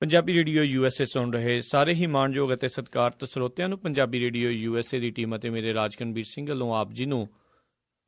Punjabi radio USA ਸੁਣ ਰਹੇ ਸਾਰੇ ਹੀ ਮਾਣਯੋਗ ਅਤੇ ਸਤਿਕਾਰਤ ਸਰੋਤਿਆਂ ਨੂੰ ਪੰਜਾਬੀ ਰੇਡੀਓ USA ਦੀ ਟੀਮ ਅਤੇ ਮੇਰੇ ਰਾਜਕਨਵੀਰ ਸਿੰਘ ਵੱਲੋਂ ਆਪ ਜੀ ਨੂੰ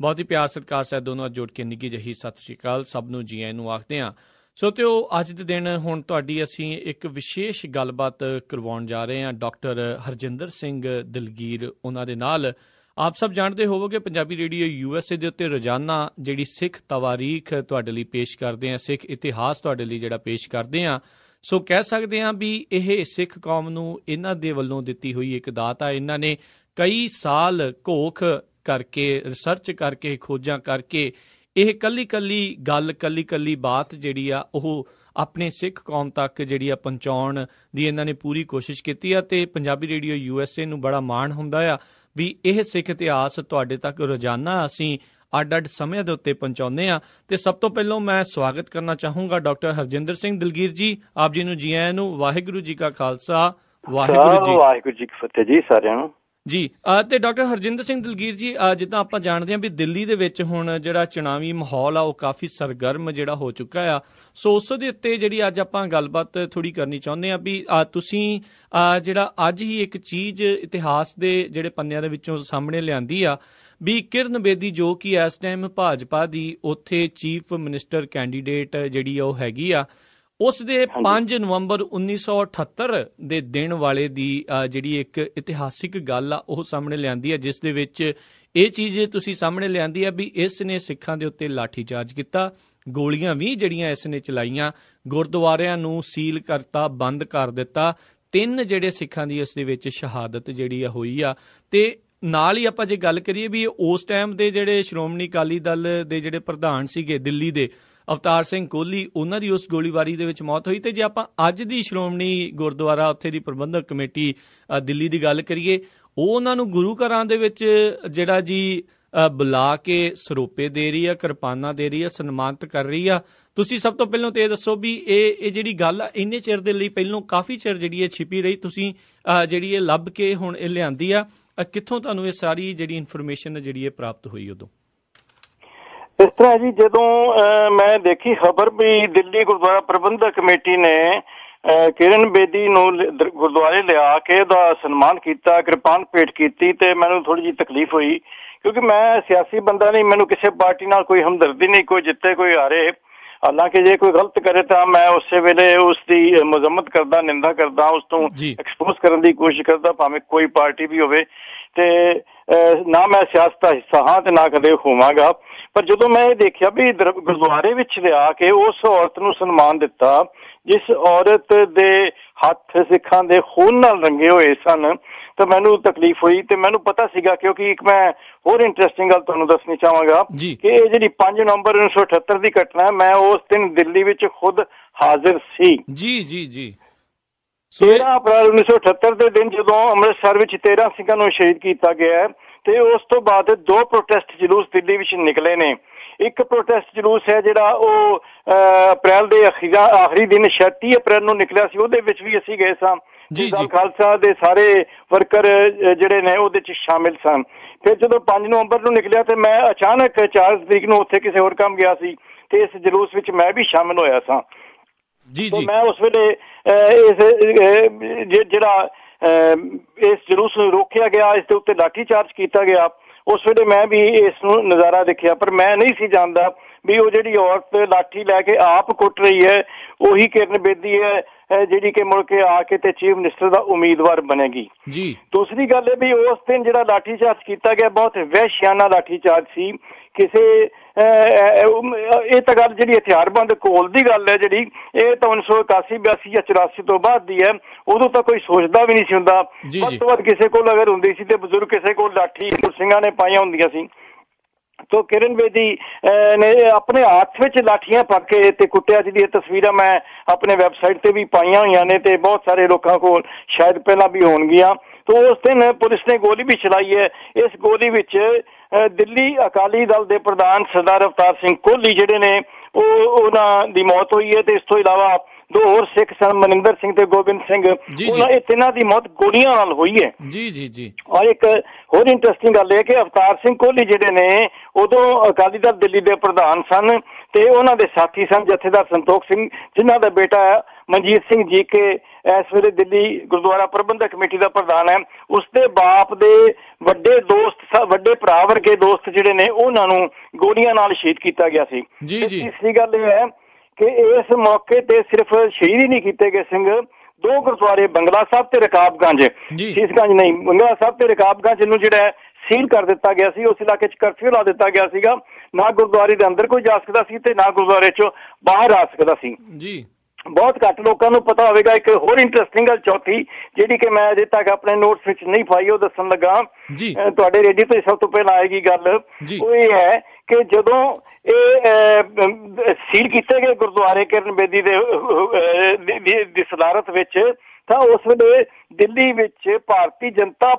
ਬਹੁਤ ਹੀ ਪਿਆਰ ਸਤਿਕਾਰ ਸਹਿਤ ਦੋਨੋਂ ਜੋੜ ਕੇ ਨਿੱਘੀ ਜਿਹੀ ਸਤਿ ਸ਼੍ਰੀ ਅਕਾਲ ਸਭ ਨੂੰ ਜੀ ਆਇਆਂ ਨੂੰ ਆਖਦੇ ਹਾਂ। ਸਰੋਤਿਓ, ਅੱਜ ਦੇ ਦਿਨ ਹੁਣ ਤੁਹਾਡੀ ਅਸੀਂ ਇੱਕ ਵਿਸ਼ੇਸ਼ ਗੱਲਬਾਤ ਕਰਵਾਉਣ ਜਾ ਰਹੇ ਹਾਂ। ਡਾਕਟਰ ਹਰਜਿੰਦਰ ਸਿੰਘ ਦਲਗੀਰ ਉਹਨਾਂ ਦੇ ਨਾਲ। ਆਪ ਸਭ ਜਾਣਦੇ ਹੋਵੋਗੇ ਪੰਜਾਬੀ ਰੇਡੀਓ USA ਦੇ ਉੱਤੇ ਰੋਜ਼ਾਨਾ ਜਿਹੜੀ ਸਿੱਖ ਤਵਾਰੀਖ ਤੁਹਾਡੇ ਲਈ ਪੇਸ਼ ਕਰਦੇ ਹਾਂ, ਸਿੱਖ ਇਤਿਹਾਸ ਤੁਹਾਡੇ ਲਈ ਜਿਹੜਾ ਪੇਸ਼ ਕਰਦੇ ਹਾਂ। ਸੋ ਕਹਿ ਸਕਦੇ ਹਾਂ ਵੀ ਇਹ ਸਿੱਖ ਕੌਮ ਨੂੰ ਇਹਨਾਂ ਦੇ ਵੱਲੋਂ ਦਿੱਤੀ ਹੋਈ ਇੱਕ ਦਾਤ ਆ। ਇਹਨਾਂ ਨੇ ਕਈ ਸਾਲ ਘੋਖ ਕਰਕੇ, ਰਿਸਰਚ ਕਰਕੇ, ਖੋਜਾਂ ਕਰਕੇ ਇਹ ਕੱਲੀ ਗੱਲ, ਕੱਲੀ ਬਾਤ ਜਿਹੜੀ ਆ ਉਹ ਆਪਣੇ ਸਿੱਖ ਕੌਮ ਤੱਕ ਜਿਹੜੀ ਆ ਪਹੁੰਚਾਉਣ ਦੀ ਇਹਨਾਂ ਨੇ ਪੂਰੀ ਕੋਸ਼ਿਸ਼ ਕੀਤੀ ਆ। ਅਤੇ ਪੰਜਾਬੀ ਰੇਡੀਓ USA ਨੂੰ ਬੜਾ ਮਾਣ ਹੁੰਦਾ ਆ ਵੀ ਇਹ ਸਿੱਖ ਇਤਿਹਾਸ ਤੁਹਾਡੇ ਤੱਕ ਰੋਜ਼ਾਨਾ ਅਸੀਂ ਅੱਡ ਸਮਿਆਂ ਦੇ ਉੱਤੇ ਪਹੁੰਚਾਉਂਦੇ ਹਾਂ। ਤੇ ਸਭ ਤੋਂ ਪਹਿਲਾਂ ਮੈਂ ਸਵਾਗਤ ਕਰਨਾ ਚਾਹੂੰਗਾ ਡਾਕਟਰ ਹਰਜਿੰਦਰ ਸਿੰਘ ਦਲਗੀਰ ਜੀ। ਆਪ ਜੀ ਨੂੰ ਜੀ ਆਇਆਂ ਨੂੰ। ਵਾਹਿਗੁਰੂ ਜੀ ਕਾ ਖਾਲਸਾ, ਵਾਹਿਗੁਰੂ ਜੀ ਕੀ ਫਤਿਹ ਜੀ ਸਾਰਿਆਂ ਨੂੰ ਜੀ। ਤੇ ਡਾਕਟਰ ਹਰਜਿੰਦਰ ਸਿੰਘ ਦਲਗੀਰ ਜੀ, ਜਿੱਦਾਂ ਆਪਾਂ ਜਾਣਦੇ ਹਾਂ ਵੀ ਦਿੱਲੀ ਦੇ ਵਿੱਚ ਹੁਣ ਜਿਹੜਾ ਚੁਣਾਵੀ ਮਾਹੌਲ ਆ ਉਹ ਕਾਫੀ ਸਰਗਰਮ ਜਿਹੜਾ ਹੋ ਚੁੱਕਾ ਆ। ਸੋ ਉਸ ਦੇ ਉੱਤੇ ਜਿਹੜੀ ਅੱਜ ਆਪਾਂ ਗੱਲਬਾਤ ਥੋੜ੍ਹੀ ਕਰਨੀ ਚਾਹੁੰਦੇ ਹਾਂ ਵੀ ਤੁਸੀਂ ਜਿਹੜਾ ਅੱਜ ਹੀ ਇੱਕ ਚੀਜ਼ ਇਤਿਹਾਸ ਦੇ ਜਿਹੜੇ ਪੰਨਿਆਂ ਦੇ ਵਿੱਚੋਂ ਸਾਹਮਣੇ ਲਿਆਂਦੀ ਆ ਵੀ ਕਿਰਨ ਬੇਦੀ, ਜੋ ਕਿ ਇਸ ਟਾਈਮ ਭਾਜਪਾ ਦੀ ਉੱਥੇ ਚੀਫ ਮਿਨਿਸਟਰ ਕੈਂਡੀਡੇਟ ਜਿਹੜੀ ਉਹ ਹੈਗੀ ਆ, ਉਸ ਦੇ 5 ਨਵੰਬਰ 1978 ਦੇ ਦਿਨ ਵਾਲੇ ਦੀ ਜਿਹੜੀ ਇੱਕ ਇਤਿਹਾਸਿਕ ਗੱਲ ਆ ਉਹ ਸਾਹਮਣੇ ਲਿਆਂਦੀ ਹੈ, ਜਿਸ ਦੇ ਵਿੱਚ ਇਹ ਚੀਜ਼ ਤੁਸੀਂ ਸਾਹਮਣੇ ਲਿਆਂਦੀ ਹੈ ਵੀ ਇਸ ਨੇ ਸਿੱਖਾਂ ਦੇ ਉੱਤੇ ਲਾਠੀਚਾਰਜ ਕੀਤਾ, ਗੋਲੀਆਂ ਵੀ ਜਿਹੜੀਆਂ ਇਸ ਨੇ ਚਲਾਈਆਂ, ਗੁਰਦੁਆਰਿਆਂ ਨੂੰ ਸੀਲ ਕਰਤਾ, ਬੰਦ ਕਰ ਦਿੱਤਾ। 3 ਜਿਹੜੇ ਸਿੱਖਾਂ ਦੀ ਇਸ ਦੇ ਵਿੱਚ ਸ਼ਹਾਦਤ ਜਿਹੜੀ ਆ ਹੋਈ ਆ। ਤੇ ਨਾਲ ਹੀ ਆਪਾਂ ਜੇ ਗੱਲ ਕਰੀਏ ਵੀ ਉਸ ਟਾਈਮ ਦੇ ਜਿਹੜੇ ਸ਼੍ਰੋਮਣੀ ਅਕਾਲੀ ਦਲ ਦੇ ਜਿਹੜੇ ਪ੍ਰਧਾਨ ਸੀਗੇ ਦਿੱਲੀ ਦੇ, ਅਵਤਾਰ ਸਿੰਘ ਕੋਹਲੀ, ਉਹਨਾਂ ਦੀ ਉਸ ਗੋਲੀਬਾਰੀ ਦੇ ਵਿੱਚ ਮੌਤ ਹੋਈ। ਤੇ ਜੇ ਆਪਾਂ ਅੱਜ ਦੀ ਸ਼੍ਰੋਮਣੀ ਗੁਰਦੁਆਰਾ ਉੱਥੇ ਦੀ ਪ੍ਰਬੰਧਕ ਕਮੇਟੀ ਦਿੱਲੀ ਦੀ ਗੱਲ ਕਰੀਏ, ਉਹ ਉਹਨਾਂ ਨੂੰ ਗੁਰੂ ਘਰਾਂ ਦੇ ਵਿੱਚ ਜਿਹੜਾ ਜੀ ਬੁਲਾ ਕੇ ਸਰੋਪੇ ਦੇ ਰਹੀ ਆ, ਕਿਰਪਾਨਾਂ ਦੇ ਰਹੀ ਆ, ਸਨਮਾਨਿਤ ਕਰ ਰਹੀ ਆ। ਤੁਸੀਂ ਸਭ ਤੋਂ ਪਹਿਲਾਂ ਤੇ ਇਹ ਦੱਸੋ ਵੀ ਇਹ ਜਿਹੜੀ ਗੱਲ ਆ ਇੰਨੇ ਚਿਰ ਦੇ ਲਈ ਪਹਿਲਾਂ ਕਾਫੀ ਚਿਰ ਜਿਹੜੀ ਇਹ ਛਿਪੀ ਰਹੀ, ਤੁਸੀਂ ਜਿਹੜੀ ਇਹ ਲੱਭ ਕੇ ਹੁਣ ਇਹ ਲਿਆਂਦੀ ਆ, ਕਿੱਥੋਂ ਤੁਹਾਨੂੰ ਇਹ ਸਾਰੀ ਜਿਹੜੀ ਇਨਫੋਰਮੇਸ਼ਨ ਜਿਹੜੀ ਇਹ ਪ੍ਰਾਪਤ ਹੋਈ? ਉਦੋਂ ਇਸ ਤਰ੍ਹਾਂ ਜੀ, ਜਦੋਂ ਮੈਂ ਦੇਖੀ ਖਬਰ ਵੀ ਦਿੱਲੀ ਗੁਰਦੁਆਰਾ ਪ੍ਰਬੰਧਕ ਕਮੇਟੀ ਨੇ ਕਿਰਨ ਬੇਦੀ ਨੂੰ ਗੁਰਦੁਆਰੇ ਲਿਆ ਕੇ ਉਹਦਾ ਸਨਮਾਨ ਕੀਤਾ, ਕਿਰਪਾਨ ਭੇਟ ਕੀਤੀ, ਤੇ ਮੈਨੂੰ ਥੋੜੀ ਜਿਹੀ ਤਕਲੀਫ ਹੋਈ ਕਿਉਂਕਿ ਮੈਂ ਸਿਆਸੀ ਬੰਦਾ ਨਹੀਂ, ਮੈਨੂੰ ਕਿਸੇ ਪਾਰਟੀ ਨਾਲ ਕੋਈ ਹਮਦਰਦੀ ਨਹੀਂ, ਕੋਈ ਜਿੱਤੇ ਕੋਈ ਹਾਰੇ। ਹਾਲਾਂਕਿ ਜੇ ਕੋਈ ਗਲਤ ਕਰੇ ਤਾਂ ਮੈਂ ਉਸੇ ਵੇਲੇ ਉਸ ਦੀ ਮੁਜ਼ੰਮਤ ਕਰਦਾ, ਨਿੰਦਾ ਕਰਦਾ, ਉਸ ਤੋਂ ਐਕਸਪੋਜ਼ ਕਰਨ ਦੀ ਕੋਸ਼ਿਸ਼ ਕਰਦਾ, ਭਾਵੇਂ ਕੋਈ ਪਾਰਟੀ ਵੀ ਹੋਵੇ। ਤੇ ਨਾ ਮੈਂ ਸਿਆਸਤ ਦਾ ਹਿੱਸਾ ਹਾਂ ਤੇ ਨਾ ਕਦੇ ਹੋਵਾਂਗਾ। ਪਰ ਜਦੋਂ ਮੈਂ ਇਹ ਦੇਖਿਆ ਵੀ ਗੁਰਦੁਆਰੇ ਵਿੱਚ ਲਿਆ ਕੇ ਉਸ ਔਰਤ ਨੂੰ ਸਨਮਾਨ ਦਿੱਤਾ ਜਿਸ ਔਰਤ ਦੇ ਹੱਥ ਸਿੱਖਾਂ ਦੇ ਖੂਨ ਨਾਲ ਰੰਗੇ ਹੋਏ ਸਨ, ਤਾਂ ਮੈਨੂੰ ਤਕਲੀਫ ਹੋਈ। ਤੇ ਮੈਨੂੰ ਪਤਾ ਸੀਗਾ, ਕਿਉਂਕਿ ਇੱਕ ਮੈਂ ਹੋਰ ਇੰਟਰਸਟਿੰਗ ਗੱਲ ਤੁਹਾਨੂੰ ਦੱਸਣੀ ਚਾਹਾਂਗਾ ਕਿ ਇਹ ਜਿਹੜੀ 5 ਨਵੰਬਰ 1978 ਦੀ ਘਟਨਾ ਹੈ, ਮੈਂ ਉਸ ਦਿਨ ਦਿੱਲੀ ਵਿੱਚ ਖੁਦ ਹਾਜ਼ਰ ਸੀ। ਜੀ 13 ਅਪ੍ਰੈਲ 1978 ਦੇ ਦਿਨ ਜਦੋਂ ਅੰਮ੍ਰਿਤਸਰ ਵਿੱਚ 13 ਸਿੰਘਾਂ ਨੂੰ ਸ਼ਹੀਦ ਕੀਤਾ ਗਿਆ ਹੈ, ਤੇ ਉਸ ਤੋਂ ਬਾਅਦ 2 ਪ੍ਰੋਟੈਸਟ ਜਲੂਸ ਦਿੱਲੀ ਵਿੱਚ ਨਿਕਲੇ ਨੇ। ਇੱਕ ਪ੍ਰੋਟੈਸਟ ਜਲੂਸ ਹੈ ਜਿਹੜਾ ਉਹ ਅਪ੍ਰੈਲ ਦੇ ਆਖਰੀ ਦਿਨ 30 ਅਪ੍ਰੈਲ ਨੂੰ ਨਿਕਲਿਆ ਸੀ, ਉਹਦੇ ਵਿੱਚ ਵੀ ਅਸੀਂ ਗਏ ਸਾਂ। ਖਾਲਸਾ ਦੇ ਸਾਰੇ ਵਰਕਰ ਜਿਹੜੇ ਨੇ ਉਹਦੇ ਚ ਸ਼ਾਮਿਲ ਸਨ। ਫਿਰ ਜਦੋਂ 5 ਨਵੰਬਰ ਨੂੰ ਨਿਕਲਿਆ ਤੇ ਮੈਂ ਅਚਾਨਕ 4 ਤਰੀਕ ਨੂੰ ਉੱਥੇ ਕਿਸੇ ਹੋਰ ਕੰਮ ਗਿਆ ਸੀ, ਤੇ ਇਸ ਜਲੂਸ ਵਿੱਚ ਮੈਂ ਵੀ ਸ਼ਾਮਿਲ ਹੋਇਆ ਸਾਂ। ਮੈਂ ਉਸ ਵੇਲੇ ਜਿਹੜਾ ਇਸ ਜਲੂਸ ਨੂੰ ਰੋਕਿਆ ਗਿਆ, ਇਸ ਦੇ ਉੱਤੇ ਲਾਠੀ ਚਾਰਜ ਕੀਤਾ ਗਿਆ, ਉਸ ਵੇਲੇ ਮੈਂ ਵੀ ਇਸ ਨੂੰ ਨਜ਼ਾਰਾ ਦੇਖਿਆ। ਪਰ ਮੈਂ ਨਹੀਂ ਸੀ ਜਾਣਦਾ ਵੀ ਉਹ ਜਿਹੜੀ ਔਰਤ ਲਾਠੀ ਲੈ ਕੇ ਆਪ ਕੁੱਟ ਰਹੀ ਹੈ ਉਹੀ ਕਿਰਨ ਬੇਦੀ ਹੈ ਜਿਹੜੀ ਕਿ ਮੁੜ ਕੇ ਆ ਕੇ ਤੇ ਚੀਫ ਮਿਨਿਸਟਰ ਦਾ ਉਮੀਦਵਾਰ ਬਣੇਗੀ। ਦੂਸਰੀ ਗੱਲ ਇਹ ਵੀ ਉਸ ਦਿਨ ਜਿਹੜਾ ਲਾਠੀ ਚਾਰਜ ਕੀਤਾ ਗਿਆ ਬਹੁਤ ਵਹਿਸ਼ਿਆਨਾ ਲਾਠੀ ਚਾਰਜ ਸੀ। ਕਿਸੇ ਇਹ ਤਾਂ ਗੱਲ ਜਿਹੜੀ ਹਥਿਆਰਬੰਦ ਘੋਲ ਦੀ ਗੱਲ ਹੈ, ਜਿਹੜੀ ਇਹ ਤਾਂ 1981, 82 ਜਾਂ 84 ਤੋਂ ਬਾਅਦ ਦੀ ਹੈ। ਉਦੋਂ ਤਾਂ ਕੋਈ ਸੋਚਦਾ ਵੀ ਨਹੀਂ ਸੀ ਹੁੰਦਾ। ਵੱਧ ਤੋਂ ਵੱਧ ਕਿਸੇ ਕੋਲ ਅਗਰ ਹੁੰਦੀ ਸੀ ਤੇ ਬਜ਼ੁਰਗ ਕਿਸੇ ਕੋਲ ਲਾਠੀ ਸਿੰਘਾਂ ਨੇ ਪਾਈਆਂ ਹੁੰਦੀਆਂ ਸੀ। ਤੋ ਕਿਰਨ ਬੇਦੀ ਨੇ ਆਪਣੇ ਹੱਥ ਵਿੱਚ ਲਾਠੀਆਂ ਪਾ ਕੇ ਤੇ ਕੁੱਟਿਆ, ਜਿਹੜੀਆਂ ਤਸਵੀਰਾਂ ਮੈਂ ਆਪਣੇ ਵੈਬਸਾਈਟ ਤੇ ਵੀ ਪਾਈਆਂ ਹੋਈਆਂ ਨੇ ਤੇ ਬਹੁਤ ਸਾਰੇ ਲੋਕਾਂ ਕੋਲ ਸ਼ਾਇਦ ਪਹਿਲਾਂ ਵੀ ਹੋਣਗੀਆਂ। ਤੋ ਉਸ ਦਿਨ ਪੁਲਿਸ ਨੇ ਗੋਲੀ ਵੀ ਚਲਾਈ ਹੈ। ਇਸ ਗੋਲੀ ਵਿੱਚ ਦਿੱਲੀ ਅਕਾਲੀ ਦਲ ਦੇ ਪ੍ਰਧਾਨ ਸਰਦਾਰ ਅਵਤਾਰ ਸਿੰਘ ਕੋਹਲੀ ਜਿਹੜੇ ਨੇ ਉਹਨਾਂ ਦੀ ਮੌਤ ਹੋਈ ਹੈ, ਤੇ ਇਸ ਤੋਂ ਇਲਾਵਾ ਦੋ ਹੋਰ ਸਿੱਖ ਸਨ, ਮਨਿੰਦਰ ਸਿੰਘ ਤੇ ਗੋਬਿੰਦ ਸਿੰਘ, ਇਹ ਤਿੰਨਾਂ ਦੀ ਮੌਤ ਗੋਲੀਆਂ ਨਾਲ ਹੋਈ ਹੈ। ਜੀ ਜੀ ਜੀ। ਔਰ ਇੱਕ ਹੋਰ ਇੰਟਰਸਟਿੰਗ ਗੱਲ ਇਹ ਕਿ ਅਵਤਾਰ ਸਿੰਘ ਕੋਹਲੀ ਜਿਹੜੇ ਨੇ ਉਦੋਂ ਅਕਾਲੀ ਦਲ ਦਿੱਲੀ ਦੇ ਪ੍ਰਧਾਨ ਸਨ ਤੇ ਉਹਨਾਂ ਦੇ ਸਾਥੀ ਸਨ ਜਥੇਦਾਰ ਸੰਤੋਖ ਸਿੰਘ, ਜਿਨ੍ਹਾਂ ਦਾ ਬੇਟਾ ਮਨਜੀਤ ਸਿੰਘ ਜੀ ਕੇ ਇਸ ਵੇਲੇ ਦਿੱਲੀ ਗੁਰਦੁਆਰਾ ਪ੍ਰਬੰਧਕ ਕਮੇਟੀ ਦਾ ਪ੍ਰਧਾਨ ਹੈ। ਉਸਦੇ ਬਾਪ ਦੇ ਵੱਡੇ ਦੋਸਤ, ਵੱਡੇ ਭਰਾ ਵਰਗੇ ਦੋਸਤ ਜਿਹੜੇ ਨੇ, ਉਹਨਾਂ ਨੂੰ ਗੋਲੀਆਂ ਨਾਲ ਸ਼ਹੀਦ ਕੀਤਾ ਗਿਆ ਸੀ। ਤੀਸਰੀ ਗੱਲ ਇਹ ਹੈ ਕਿ ਇਸ ਮੌਕੇ ਤੇ ਸਿਰਫ ਸ਼ਹੀਦ ਹੀ ਨਹੀਂ ਕੀਤੇ ਗਏ ਸਿੰਘ, ਦੋ ਗੁਰਦੁਆਰੇ ਬੰਗਲਾ ਸਾਹਿਬ ਤੇ ਰਕਾਬਗੰਜ, ਸ਼ੀਸ਼ਗੰਜ ਨਹੀਂ, ਬੰਗਲਾ ਸਾਹਿਬ ਤੇ ਰਕਾਬਗੰਜ ਨੂੰ ਜਿਹੜਾ ਸੀਲ ਕਰ ਦਿੱਤਾ ਗਿਆ ਸੀ। ਉਸ ਇਲਾਕੇ 'ਚ ਕਰਫਿਊ ਲਾ ਦਿੱਤਾ ਗਿਆ ਸੀਗਾ, ਨਾ ਗੁਰਦੁਆਰੇ ਦੇ ਅੰਦਰ ਕੋਈ ਜਾ ਸਕਦਾ ਸੀ ਤੇ ਨਾ ਗੁਰਦੁਆਰੇ 'ਚੋਂ ਬਾਹਰ ਆ ਸਕਦਾ ਸੀ ਜੀ। ਬਹੁਤ ਘੱਟ ਲੋਕਾਂ ਨੂੰ ਪਤਾ ਹੋਵੇਗਾ। ਇੱਕ ਹੋਰ ਇੰਟਰਸਟਿੰਗ ਗੱਲ ਚੌਥੀ, ਜਿਹੜੀ ਕਿ ਮੈਂ ਅਜੇ ਤੱਕ ਆਪਣੇ ਨੋਟਸ ਵਿੱਚ ਨਹੀਂ ਪਾਈ, ਉਹ ਦੱਸਣ ਲੱਗਾ, ਤੁਹਾਡੇ ਰੇਡੀਓ ਤੋਂ ਸਭ ਤੋਂ ਪਹਿਲਾਂ ਆਏਗੀ ਗੱਲ, ਉਹ ਇਹ ਹੈ ਕਿ ਜਦੋਂ ਇਹ ਸੀਲ ਕੀਤੇ ਗਏ ਗੁਰਦੁਆਰੇ ਕਿਰਨ ਬੇਦੀ ਦੀ ਸਦਾਰਤ ਵਿੱਚ, ਤਾਂ ਉਸ ਵੇਲੇ ਦਿੱਲੀ ਵਿੱਚ ਭਾਰਤੀ ਜਨਤਾ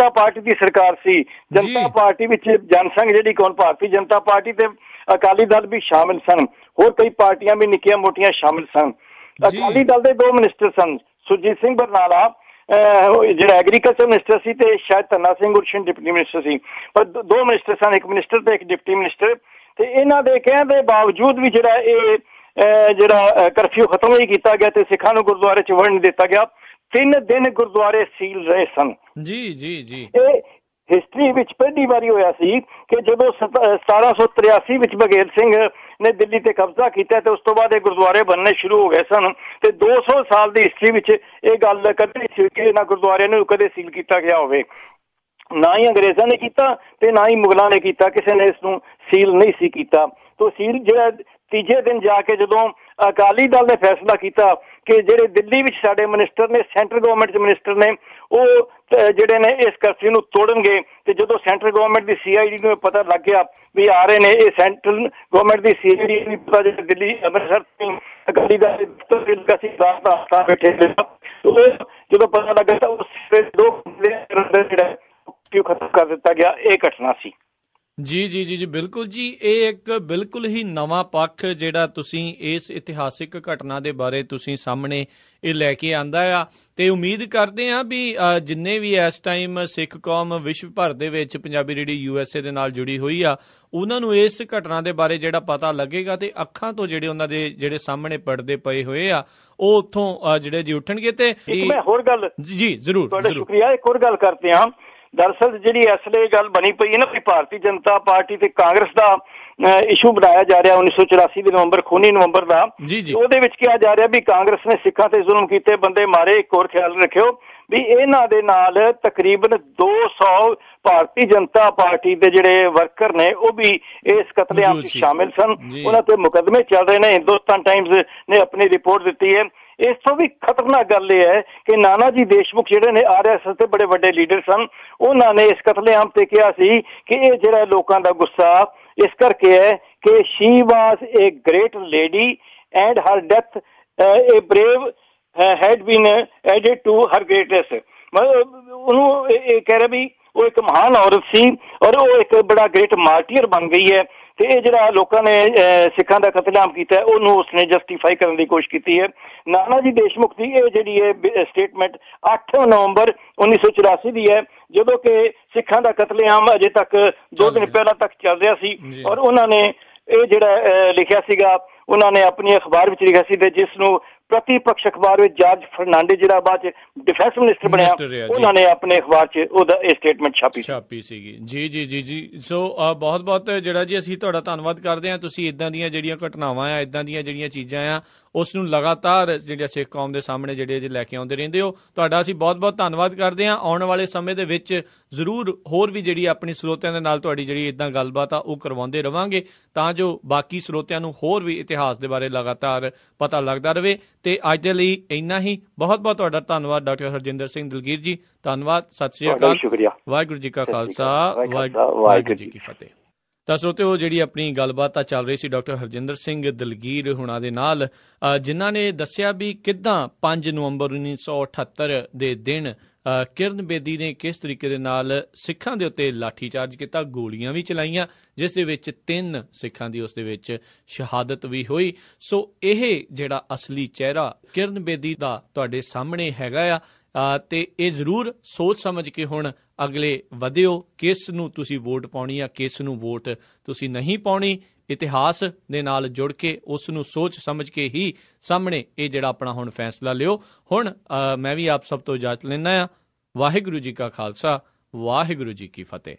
ਪਾਰਟੀ ਦੀ ਸਰਕਾਰ ਸੀ। ਜਨਤਾ ਪਾਰਟੀ ਵਿੱਚ ਜਨਸੰਘ ਜਿਹੜੀ ਕੌਣ, ਭਾਰਤੀ ਜਨਤਾ ਪਾਰਟੀ ਤੇ ਅਕਾਲੀ ਦਲ ਵੀ ਸ਼ਾਮਿਲ ਸਨ, ਹੋਰ ਕਈ ਪਾਰਟੀਆਂ ਵੀ ਨਿੱਕੀਆਂ ਮੋਟੀਆਂ ਸ਼ਾਮਿਲ ਸਨ। ਅਕਾਲੀ ਦਲ ਦੇ ਦੋ ਮਿਨਿਸਟਰ ਸਨ, ਸੁਰਜੀਤ ਸਿੰਘ ਬਰਨਾਲਾ ਜਿਹੜਾ ਐਗਰੀਕਲਚਰ ਮਿਨਿਸਟਰ ਸੀ ਤੇ ਸ਼ਾਇਦ ਧੰਨਾ ਸਿੰਘ ਗੁਰਸ਼ਨ ਡਿਪਟੀ ਮਿਨਿਸਟਰ ਸੀ, ਪਰ ਦੋ ਮਿਨਿਸਟਰ ਸਨ, ਇੱਕ ਮਿਨਿਸਟਰ ਤੇ ਇੱਕ ਡਿਪਟੀ ਮਿਨਿਸਟਰ। ਤੇ ਇਹਨਾਂ ਦੇ ਕਹਿਣ ਦੇ ਬਾਵਜੂਦ ਵੀ ਜਿਹੜਾ ਕਰਫਿਊ ਖਤਮ ਨਹੀਂ ਕੀਤਾ ਗਿਆ ਤੇ ਸਿੱਖਾਂ ਨੂੰ ਗੁਰਦੁਆਰੇ 'ਚ ਵੜਨ ਨਹੀਂ ਦਿੱਤਾ ਗਿਆ। 3 ਦਿਨ ਗੁਰਦੁਆਰੇ ਸੀਲ ਰਹੇ ਸਨ। ਜੀ ਜੀ ਜੀ। ਇਹ ਹਿਸਟਰੀ ਵਿੱਚ ਪਹਿਲੀ ਵਾਰੀ ਹੋਇਆ ਸੀ ਕਿ ਜਦੋਂ 1783 ਵਿੱਚ ਬਘੇਲ ਸਿੰਘ ਨੇ ਦਿੱਲੀ ਤੇ ਕਬਜ਼ਾ ਕੀਤਾ ਤੇ ਉਸ ਤੋਂ ਬਾਅਦ ਇਹ ਗੁਰਦੁਆਰੇ ਬਣਨੇ ਸ਼ੁਰੂ ਹੋ ਗਏ ਸਨ। ਤੇ 200 ਸਾਲ ਦੀ ਹਿਸਟਰੀ ਵਿੱਚ ਇਹ ਗੱਲ ਕਦੇ ਨਹੀਂ ਸੀ ਕਿ ਇਹਨਾਂ ਗੁਰਦੁਆਰਿਆਂ ਨੂੰ ਕਦੇ ਸੀਲ ਕੀਤਾ ਗਿਆ ਹੋਵੇ। ਨਾ ਹੀ ਅੰਗਰੇਜ਼ਾਂ ਨੇ ਕੀਤਾ ਤੇ ਨਾ ਹੀ ਮੁਗਲਾਂ ਨੇ ਕੀਤਾ, ਕਿਸੇ ਨੇ ਇਸ ਨੂੰ ਸੀਲ ਨਹੀਂ ਸੀ ਕੀਤਾ। ਤੋਂ ਸੀਲ ਜਿਹੜਾ ਤੀਜੇ ਦਿਨ ਜਾ ਕੇ ਜਦੋਂ ਅਕਾਲੀ ਦਲ ਨੇ ਫੈਸਲਾ ਕੀਤਾ ਕਿ ਜਿਹੜੇ ਦਿੱਲੀ ਵਿੱਚ ਸਾਡੇ ਮਿਨਿਸਟਰ ਨੇ, ਸੈਂਟਰ ਗਵਰਨਮੈਂਟ ਦੇ ਮਿਨਿਸਟਰ ਨੇ, ਉਹ ਜਿਹੜੇ ਨੇ ਇਸ ਕਰਫਿਊ ਨੂੰ ਤੋੜਨਗੇ। ਤੇ ਜਦੋਂ ਸੈਂਟਰ ਗਵਰਨਮੈਂਟ ਦੀ CID ਨੂੰ ਪਤਾ ਲੱਗ ਗਿਆ ਵੀ ਆ ਰਹੇ ਨੇ, ਇਹ ਸੈਂਟਰਲ ਗਵਰਨਮੈਂਟ ਦੀ CID ਨੂੰ ਪਤਾ ਜਿਹੜਾ ਦਿੱਲੀ ਅੰਮ੍ਰਿਤਸਰ ਅਕਾਲੀ ਦਲ ਬੈਠੇ, ਜਦੋਂ ਪਤਾ ਲੱਗਾ ਤਾਂ ਉਸ 2 ਜਿਹੜਾ ਖਤਮ ਕਰ ਦਿੱਤਾ ਗਿਆ। ਇਹ ਘਟਨਾ ਸੀ। ਜੀ ਜੀ ਜੀ ਜੀ, ਬਿਲਕੁਲ ਜੀ। ਇਹ ਇੱਕ ਬਿਲਕੁਲ ਹੀ ਨਵਾਂ ਪੱਖ ਜਿਹੜਾ ਤੁਸੀਂ ਇਸ ਇਤਿਹਾਸਿਕ ਘਟਨਾ ਦੇ ਬਾਰੇ ਤੁਸੀਂ ਸਾਹਮਣੇ ਇਹ ਲੈ ਕੇ ਆਂਦਾ ਆ, ਤੇ ਉਮੀਦ ਕਰਦੇ ਹਾਂ ਵੀ ਜਿੰਨੇ ਵੀ ਇਸ ਟਾਈਮ ਸਿੱਖ ਕੌਮ ਵਿਸ਼ਵ ਭਰ ਦੇ ਵਿੱਚ ਪੰਜਾਬੀ ਰੇਡੀਓ USA ਦੇ ਨਾਲ ਜੁੜੀ ਹੋਈ ਆ, ਉਹਨਾਂ ਨੂੰ ਇਸ ਘਟਨਾ ਦੇ ਬਾਰੇ ਜਿਹੜਾ ਪਤਾ ਲੱਗੇਗਾ ਤੇ ਅੱਖਾਂ ਤੋਂ ਜਿਹੜੇ ਉਹਨਾਂ ਦੇ ਜਿਹੜੇ ਸਾਹਮਣੇ ਪੜਦੇ ਪਏ ਹੋਏ ਆ ਉਹ ਉੱਥੋਂ ਜਿਹੜੇ ਜੀ ਉੱਠਣਗੇ। ਤੇ ਮੈਂ ਹੋਰ ਗੱਲ ਜੀ ਜ਼ਰੂਰ, ਤੁਹਾਡਾ ਸ਼ੁਕਰੀਆ। ਇੱਕ ਹੋਰ ਗੱਲ ਕਰਦੇ ਹਾਂ। ਦਰਅਸਲ ਜਿਹੜੀ ਅਸਲੇ ਗੱਲ ਬਣੀ ਪਈ ਹੈ ਨਾ ਵੀ ਭਾਰਤੀ ਜਨਤਾ ਪਾਰਟੀ ਤੇ ਕਾਂਗਰਸ ਦਾ ਇਸ਼ੂ ਬਣਾਇਆ ਜਾ ਰਿਹਾ 1984 ਦੇ ਨਵੰਬਰ, ਖੂਨੀ ਨਵੰਬਰ ਦਾ, ਉਹਦੇ ਵਿੱਚ ਕਿਹਾ ਜਾ ਰਿਹਾ ਵੀ ਕਾਂਗਰਸ ਨੇ ਸਿੱਖਾਂ ਤੇ ਜ਼ੁਲਮ ਕੀਤੇ, ਬੰਦੇ ਮਾਰੇ। ਇੱਕ ਹੋਰ ਖਿਆਲ ਰੱਖਿਓ ਵੀ ਇਹਨਾਂ ਦੇ ਨਾਲ ਤਕਰੀਬਨ 200 ਭਾਰਤੀ ਜਨਤਾ ਪਾਰਟੀ ਦੇ ਜਿਹੜੇ ਵਰਕਰ ਨੇ ਉਹ ਵੀ ਇਸ ਕਤਲੇਆਮ ਵਿੱਚ ਸ਼ਾਮਿਲ ਸਨ। ਉਹਨਾਂ ਤੇ ਮੁਕੱਦਮੇ ਚੱਲ ਰਹੇ ਨੇ। ਹਿੰਦੁਸਤਾਨ ਟਾਈਮਜ਼ ਨੇ ਆਪਣੀ ਰਿਪੋਰਟ ਦਿੱਤੀ ਹੈ। ਇਸ ਤੋਂ ਵੀ ਖਤਰਨਾਕ ਗੱਲ ਇਹ ਹੈ ਕਿ ਨਾਨਾ ਜੀ ਦੇਸ਼ਮੁਖ ਜਿਹੜੇ ਨੇ RSS ਦੇ ਬੜੇ ਵੱਡੇ ਲੀਡਰ ਸਨ, ਉਹਨਾਂ ਨੇ ਇਸ ਕਤਲੇਆਮ ਤੇ ਕਿਹਾ ਸੀ ਕਿ ਇਹ ਜਿਹੜਾ ਲੋਕਾਂ ਦਾ ਗੁੱਸਾ ਇਸ ਕਰਕੇ ਹੈ ਕਿ she was a great lady and her death a brave had been added to her greatness। ਮਤਲਬ ਉਹਨੂੰ ਇਹ ਕਹਿ ਰਿਹਾ ਵੀ ਉਹ ਇੱਕ ਮਹਾਨ ਔਰਤ ਸੀ ਔਰ ਉਹ ਇੱਕ ਬੜਾ ਗ੍ਰੇਟ ਮਾਰਟੀਅਰ ਬਣ ਗਈ ਹੈ। ਤੇ ਇਹ ਜਿਹੜਾ ਲੋਕਾਂ ਨੇ ਸਿੱਖਾਂ ਦਾ ਕਤਲੇਆਮ ਕੀਤਾ ਉਹਨੂੰ ਉਸਨੇ ਜਸਟੀਫਾਈ ਕਰਨ ਦੀ ਕੋਸ਼ਿਸ਼ ਕੀਤੀ ਹੈ। ਨਾਨਾ ਜੀ ਦੇਸ਼ਮੁਖ ਦੀ ਇਹ ਜਿਹੜੀ ਹੈ ਸਟੇਟਮੈਂਟ 8 ਨਵੰਬਰ 1984 ਦੀ ਹੈ, ਜਦੋਂ ਕਿ ਸਿੱਖਾਂ ਦਾ ਕਤਲੇਆਮ ਅਜੇ ਤੱਕ 2 ਦਿਨ ਪਹਿਲਾਂ ਤੱਕ ਚੱਲ ਰਿਹਾ ਸੀ। ਔਰ ਉਹਨਾਂ ਨੇ ਇਹ ਜਿਹੜਾ ਲਿਖਿਆ ਸੀਗਾ, ਉਹਨਾਂ ਨੇ ਆਪਣੀ ਅਖਬਾਰ ਵਿੱਚ ਲਿਖਿਆ ਸੀ ਤੇ ਜਿਸ ਨੂੰ ਪ੍ਰਤੀਪਕਸ਼ ਅਖਬਾਰ ਵਿੱਚ ਜਾਰਜ ਫਰਨਾਂਡਿਸ ਜਿਹੜਾ ਬਾਅਦ ਚ ਡਿਫੈਂਸ ਮਿਨਿਸਟਰ ਬਣਿਆ, ਉਹਨਾਂ ਨੇ ਆਪਣੇ ਅਖਬਾਰ ਚ ਉਹਦਾ ਇਹ ਸਟੇਟਮੈਂਟ ਛਾਪੀ ਸੀਗੀ। ਜੀ ਜੀ ਜੀ ਜੀ। ਸੋ ਬਹੁਤ ਬਹੁਤ ਜਿਹੜਾ ਜੀ ਅਸੀਂ ਤੁਹਾਡਾ ਧੰਨਵਾਦ ਕਰਦੇ ਹਾਂ। ਤੁਸੀਂ ਇੱਦਾਂ ਦੀਆਂ ਜਿਹੜੀਆਂ ਘਟਨਾਵਾਂ ਆ, ਇੱਦਾਂ ਦੀਆਂ ਜਿਹੜੀਆਂ ਚੀਜ਼ਾਂ ਆ, ਉਸ ਨੂੰ ਲਗਾਤਾਰ ਜਿਹੜੀਆਂ ਸਿੱਖ ਕੌਮ ਦੇ ਸਾਹਮਣੇ ਜਿਹੜੇ ਲੈ ਕੇ ਆਉਂਦੇ ਰਹਿੰਦੇ ਹੋ। ਤੁਹਾਡਾ ਅਸੀਂ ਬਹੁਤ ਬਹੁਤ ਧੰਨਵਾਦ ਕਰਦੇ ਹਾਂ। ਆਉਣ ਵਾਲੇ ਸਮੇਂ ਦੇ ਵਿੱਚ ਜ਼ਰੂਰ ਹੋਰ ਵੀ ਜਿਹੜੀ ਆਪਣੀ ਸਰੋਤਿਆਂ ਦੇ ਨਾਲ ਤੁਹਾਡੀ ਜਿਹੜੀ ਇੱਦਾਂ ਗੱਲਬਾਤ ਆ ਉਹ ਕਰਵਾਉਂਦੇ ਰਵਾਂਗੇ, ਤਾਂ ਜੋ ਬਾਕੀ ਸਰੋਤਿਆਂ ਨੂੰ ਹੋਰ ਵੀ ਇਤਿਹਾਸ ਦੇ ਬਾਰੇ ਲਗਾਤਾਰ ਪਤਾ ਲੱਗਦਾ ਰਹੇ। ਤੇ ਅੱਜ ਦੇ ਲਈ ਇੰਨਾ ਹੀ। ਬਹੁਤ ਬਹੁਤ ਤੁਹਾਡਾ ਧੰਨਵਾਦ ਡਾਕਟਰ ਹਰਜਿੰਦਰ ਸਿੰਘ ਦਲਗੀਰ ਜੀ। ਧੰਨਵਾਦ। ਸਤਿ ਸ਼੍ਰੀ ਅਕਾਲ। ਵਾਹਿਗੁਰੂ ਜੀ ਕਾ ਖਾਲਸਾ, ਵਾਹਿਗੁਰੂ ਜੀ ਕੀ ਫਤਿਹ। ਤਾਂ ਸਰੋਤਿਓ, ਜਿਹੜੀ ਆਪਣੀ ਗੱਲਬਾਤ ਆ ਚੱਲ ਰਹੀ ਸੀ ਡਾਕਟਰ ਹਰਜਿੰਦਰ ਸਿੰਘ ਦਲਗੀਰ ਹੁਣਾਂ ਦੇ ਨਾਲ, ਜਿਨ੍ਹਾਂ ਨੇ ਦੱਸਿਆ ਵੀ ਕਿੱਦਾਂ 5 ਨਵੰਬਰ 1978 ਦੇ ਦਿਨ ਕਿਰਨ ਬੇਦੀ ਨੇ ਕਿਸ ਤਰੀਕੇ ਦੇ ਨਾਲ ਸਿੱਖਾਂ ਦੇ ਉੱਤੇ ਲਾਠੀਚਾਰਜ ਕੀਤਾ, ਗੋਲੀਆਂ ਵੀ ਚਲਾਈਆਂ, ਜਿਸ ਦੇ ਵਿੱਚ 3 ਸਿੱਖਾਂ ਦੀ ਉਸ ਦੇ ਵਿੱਚ ਸ਼ਹਾਦਤ ਵੀ ਹੋਈ। ਸੋ ਇਹ ਜਿਹੜਾ ਅਸਲੀ ਚਿਹਰਾ ਕਿਰਨ ਬੇਦੀ ਦਾ ਤੁਹਾਡੇ ਸਾਹਮਣੇ ਹੈਗਾ ਆ, ਤੇ ਇਹ ਜ਼ਰੂਰ ਸੋਚ ਸਮਝ ਕੇ ਹੁਣ ਅਗਲੇ ਵਧਿਓ, ਕਿਸ ਨੂੰ ਤੁਸੀਂ ਵੋਟ ਪਾਉਣੀ ਆ, ਕਿਸ ਨੂੰ ਵੋਟ ਤੁਸੀਂ ਨਹੀਂ ਪਾਉਣੀ। ਇਤਿਹਾਸ ਦੇ ਨਾਲ ਜੁੜ ਕੇ ਉਸ ਨੂੰ ਸੋਚ ਸਮਝ ਕੇ ਹੀ ਸਾਹਮਣੇ ਇਹ ਜਿਹੜਾ ਆਪਣਾ ਹੁਣ ਫੈਸਲਾ ਲਿਓ। ਹੁਣ ਮੈਂ ਵੀ ਆਪ ਸਭ ਤੋਂ ਇਜਾਜ਼ਤ ਲੈਂਦਾ ਹਾਂ। ਵਾਹਿਗੁਰੂ ਜੀ ਕਾ ਖਾਲਸਾ, ਵਾਹਿਗੁਰੂ ਜੀ ਕੀ ਫਤਿਹ।